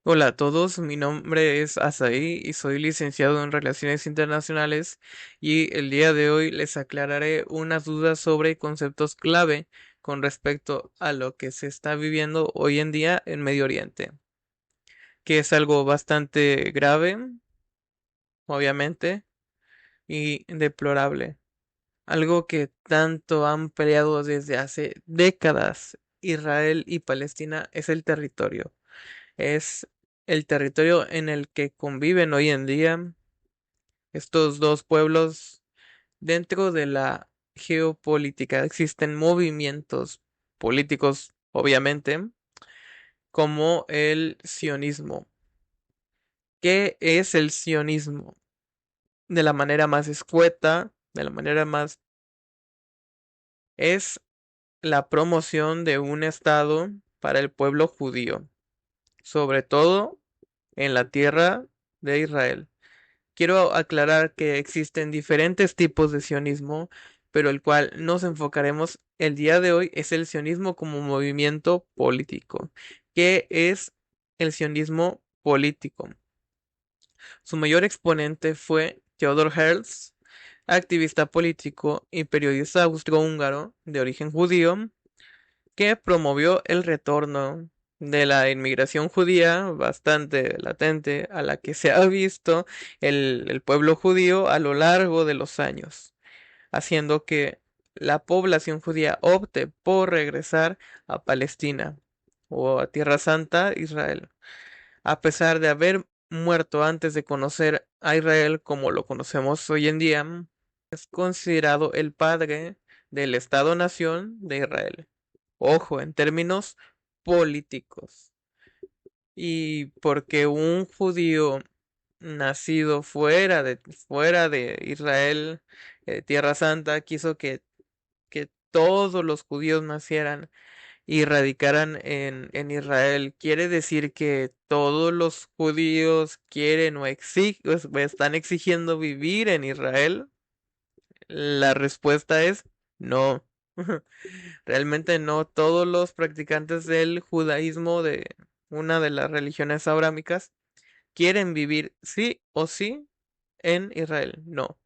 Hola a todos, mi nombre es Asaí y soy licenciado en Relaciones Internacionales y el día de hoy les aclararé unas dudas sobre conceptos clave con respecto a lo que se está viviendo hoy en día en Medio Oriente, que es algo bastante grave, obviamente, y deplorable, algo que tanto han peleado desde hace décadas Israel y Palestina es el territorio. Es el territorio en el que conviven hoy en día estos dos pueblos. Dentro de la geopolítica existen movimientos políticos, obviamente, como el sionismo. ¿Qué es el sionismo? De la manera más escueta, de la manera más... es la promoción de un Estado para el pueblo judío, sobre todo en la tierra de Israel. Quiero aclarar que existen diferentes tipos de sionismo, pero el cual nos enfocaremos el día de hoy es el sionismo como movimiento político. ¿Qué es el sionismo político? Su mayor exponente fue Theodor Herzl, activista político y periodista austrohúngaro de origen judío, que promovió el retorno de la inmigración judía bastante latente a la que se ha visto el pueblo judío a lo largo de los años, haciendo que la población judía opte por regresar a Palestina o a Tierra Santa, Israel, a pesar de haber muerto antes de conocer a Israel como lo conocemos hoy en día, es considerado el padre del Estado-nación de Israel. Ojo, en términos políticos. Y porque un judío nacido fuera de Israel, Tierra Santa, quiso que todos los judíos nacieran y radicaran en Israel, ¿quiere decir que todos los judíos quieren o están exigiendo vivir en Israel? La respuesta es no. Realmente no todos los practicantes del judaísmo, de una de las religiones abrámicas, quieren vivir sí o sí en Israel. No,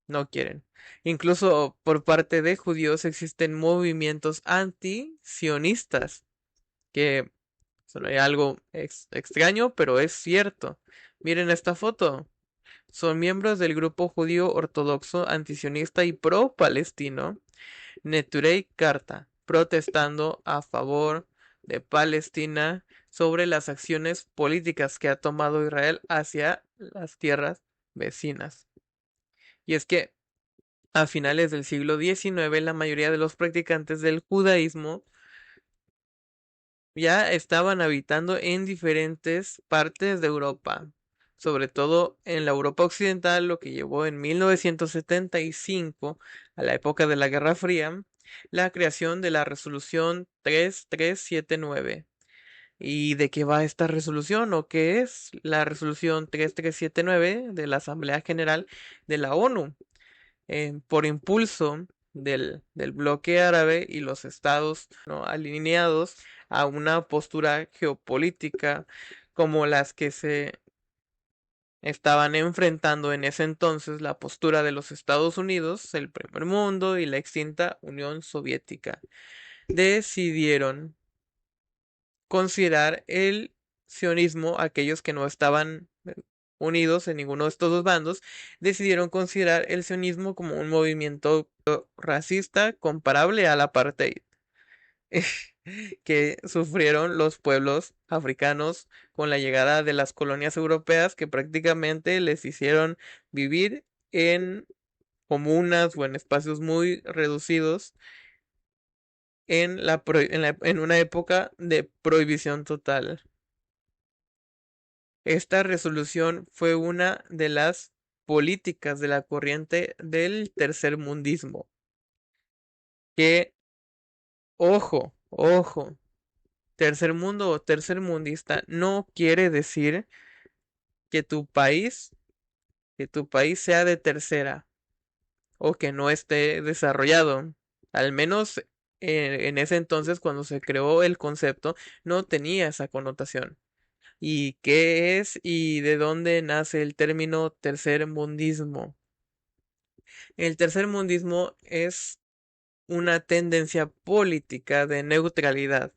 no quieren. Incluso por parte de judíos existen movimientos anti-sionistas, que son algo extraño, pero es cierto. Miren esta foto. Son miembros del grupo judío ortodoxo antisionista y pro-palestino Neturei Karta, protestando a favor de Palestina sobre las acciones políticas que ha tomado Israel hacia las tierras vecinas. Y es que a finales del siglo XIX la mayoría de los practicantes del judaísmo ya estaban habitando en diferentes partes de Europa, sobre todo en la Europa occidental, lo que llevó en 1975, a la época de la Guerra Fría, la creación de la resolución 3379. ¿Y de qué va esta resolución o qué es la resolución 3379 de la Asamblea General de la ONU? Por impulso del bloque árabe y los estados, ¿no?, alineados a una postura geopolítica como las que se estaban enfrentando en ese entonces, la postura de los Estados Unidos, el primer mundo y la extinta Unión Soviética. Decidieron considerar el sionismo, aquellos que no estaban unidos en ninguno de estos dos bandos, decidieron considerar el sionismo como un movimiento racista comparable al apartheid que sufrieron los pueblos africanos con la llegada de las colonias europeas, que prácticamente les hicieron vivir en comunas o en espacios muy reducidos en una época de prohibición total. Esta resolución fue una de las políticas de la corriente del tercermundismo, que, ojo, ojo, tercer mundo o tercermundista no quiere decir que tu país, que tu país sea de tercera o que no esté desarrollado. Al menos en ese entonces, cuando se creó el concepto, no tenía esa connotación. ¿Y qué es y de dónde nace el término tercermundismo? El tercermundismo es una tendencia política de neutralidad,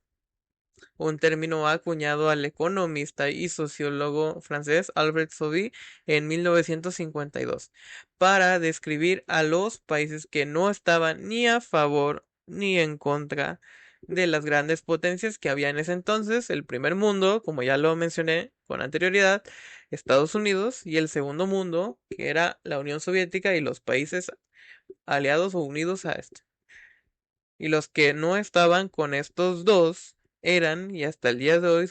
un término acuñado al economista y sociólogo francés Albert Saudy en 1952, para describir a los países que no estaban ni a favor ni en contra de las grandes potencias que había en ese entonces, el primer mundo, como ya lo mencioné con anterioridad, Estados Unidos, y el segundo mundo, que era la Unión Soviética y los países aliados o unidos a este. Y los que no estaban con estos dos eran, y hasta el día de hoy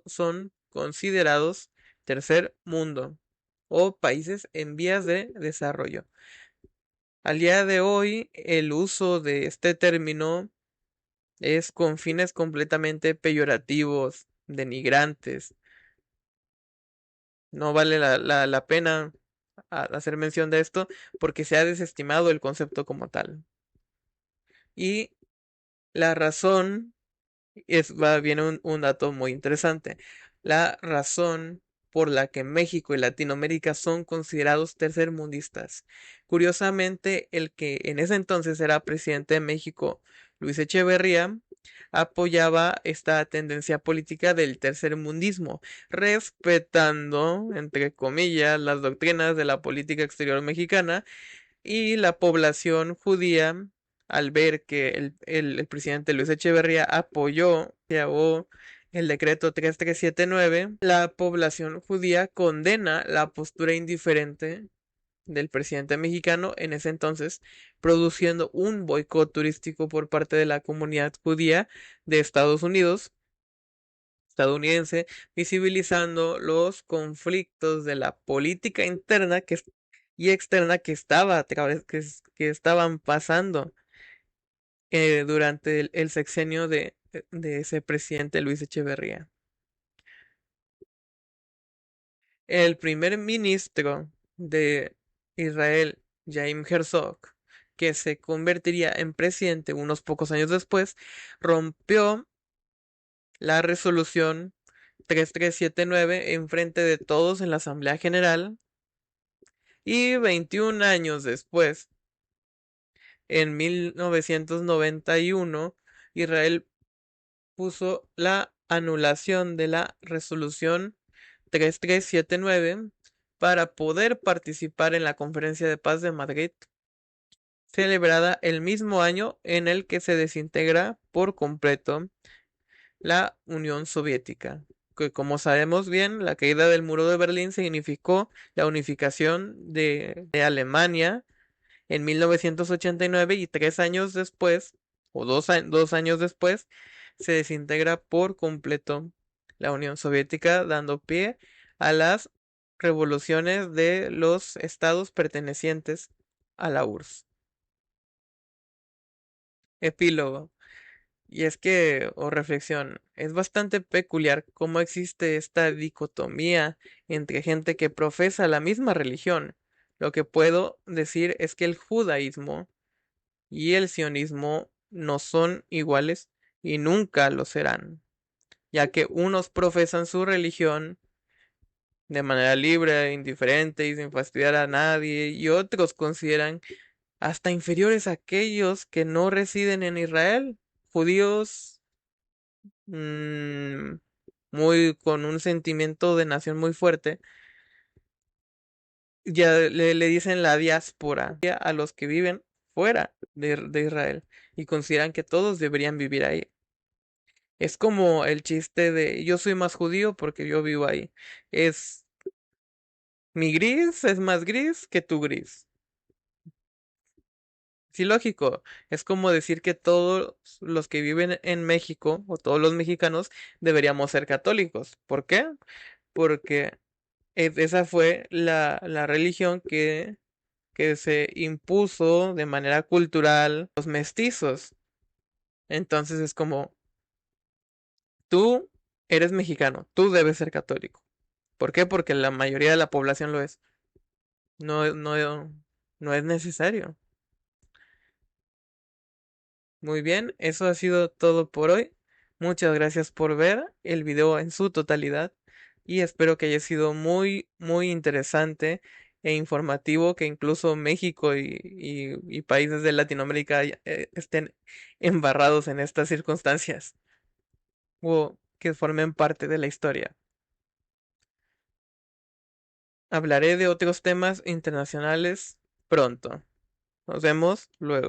son considerados tercer mundo o países en vías de desarrollo. Al día de hoy, el uso de este término es con fines completamente peyorativos, denigrantes. No vale la pena hacer mención de esto porque se ha desestimado el concepto como tal. Y la razón viene un dato muy interesante. La razón por la que México y Latinoamérica son considerados tercermundistas. Curiosamente, el que en ese entonces era presidente de México, Luis Echeverría, apoyaba esta tendencia política del tercermundismo, respetando, entre comillas, las doctrinas de la política exterior mexicana y la población judía, al ver que el presidente Luis Echeverría apoyó el decreto 3379, la población judía condena la postura indiferente del presidente mexicano en ese entonces, produciendo un boicot turístico por parte de la comunidad judía de Estados Unidos, estadounidense, visibilizando los conflictos de la política interna y externa que que estaban pasando durante el sexenio de ese presidente Luis Echeverría. El primer ministro de Israel, Jaim Herzog, que se convertiría en presidente unos pocos años después, rompió la resolución 3379 en frente de todos en la Asamblea General, y 21 años después, en 1991, Israel puso la anulación de la resolución 3379 para poder participar en la Conferencia de Paz de Madrid, celebrada el mismo año en el que se desintegra por completo la Unión Soviética, que como sabemos bien, la caída del muro de Berlín significó la unificación de Alemania en 1989, y 3 años después, o 2 años después, se desintegra por completo la Unión Soviética, dando pie a las revoluciones de los estados pertenecientes a la URSS. Epílogo. Y es que, o reflexión, es bastante peculiar cómo existe esta dicotomía entre gente que profesa la misma religión. Lo que puedo decir es que el judaísmo y el sionismo no son iguales y nunca lo serán, ya que unos profesan su religión de manera libre, indiferente y sin fastidiar a nadie, y otros consideran hasta inferiores a aquellos que no residen en Israel, judíos mmm, muy con un sentimiento de nación muy fuerte, ya le dicen la diáspora a los que viven fuera de Israel y consideran que todos deberían vivir ahí. Es como el chiste de yo soy más judío porque yo vivo ahí. Es mi gris es más gris que tu gris. Sí, lógico. Es como decir que todos los que viven en México o todos los mexicanos deberíamos ser católicos. ¿Por qué? Porque esa fue la religión que se impuso de manera cultural los mestizos. Entonces es como, tú eres mexicano, tú debes ser católico. ¿Por qué? Porque la mayoría de la población lo es. No, no, no es necesario. Muy bien, eso ha sido todo por hoy. Muchas gracias por ver el video en su totalidad. y espero que haya sido muy, muy interesante e informativo, que incluso México y países de Latinoamérica estén embarrados en estas circunstancias o que formen parte de la historia. Hablaré de otros temas internacionales pronto. Nos vemos luego.